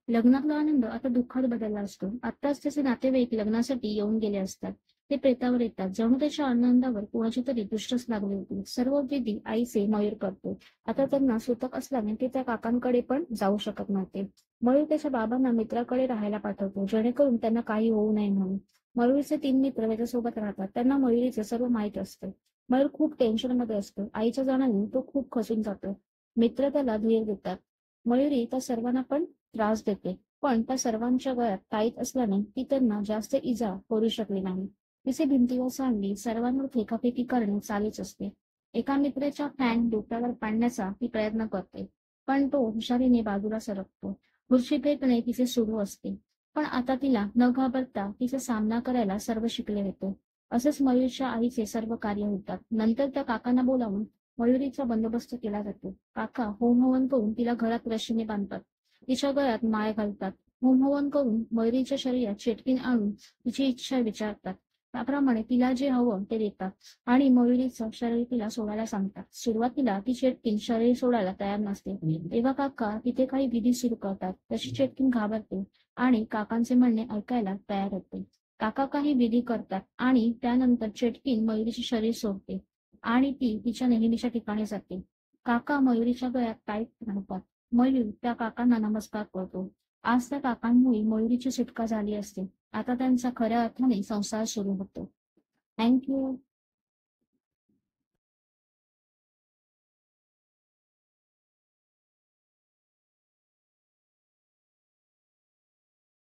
लग्नातला आनंद आता दुःखात बदलला असतो. आत्ताच त्याचे नातेवाईक लग्नासाठी येऊन गेले असतात. ते प्रेतावर येतात. जणू त्याच्या आनंदावर कोणाची तरी दृष्टच लागली होती. सर्व विधी आईचे मयूर करतो. आता त्यांना सुतक असल्याने ते त्या काकांकडे पण जाऊ शकत नव्हते. मयूर त्याच्या बाबांना मित्राकडे राहायला पाठवतो, जेणेकरून त्यांना काही होऊ नये म्हणून. मयुरीचे 3 मित्र त्याच्यासोबत राहतात. त्यांना मयुरीचे सर्व माहीत असते. मयूर खूप टेन्शनमध्ये असतो. आईच्या जाण्याने तो खूप खचून जातो. मित्र त्याला धीर देतात. मयुरी त्या सर्वांना पण त्रास देते. पण त्या सर्वांच्या गळ्यात टाईट असल्याने ती त्यांना जास्त इजा करू शकली नाही. तिचे भिंतीवर सांडली, सर्वांवर फेकाफेकी करणे चालूच असते. एका मित्राच्या फॅन डोक्यावर पाडण्याचा ती प्रयत्न करते, पण तो हुशारीने बाजूला सरकतो. खुर्ची फेकणे तिचे सुरू असते. पण आता तिला न घाबरता तिचा सामना करायला सर्व शिकले होते. असेच मयूरच्या आईचे सर्व कार्य होतात. नंतर त्या काकांना बोलावून मयुरीचा बंदोबस्त केला जातो. काका होम हवन करून तिला घरात रशीने बांधतात. तिच्या गळ्यात माळ घालतात. होम हवन करून मयुरीच्या शरीरात चेटकीन आणून तिची इच्छा विचारतात. त्याप्रमाणे तिला जे हवं ते देतात आणि मयुरीचं शरीर तिला सोडायला सांगतात. सुरुवातीला ती चेटकीन शरीर सोडायला तयार नसते. तेव्हा काका तिथे काही विधी सुरू करतात. तशी चेटकीन घाबरते आणि काकांचे म्हणणे ऐकायला तयार होते. काका काही विधी करतात आणि त्यानंतर चेटकीन मयुरीचे शरीर सोडते आणि ती तिच्या नेहमीच्या ठिकाणी जाते. काका मयुरीच्या गळ्यात टाईट घालतात. मयूर त्या काकांना नमस्कार करतो. आज त्या काकांमुळे मयुरीची सुटका झाली असते. आता त्यांचा खऱ्या अर्थाने संसार सुरू होतो. Thank you.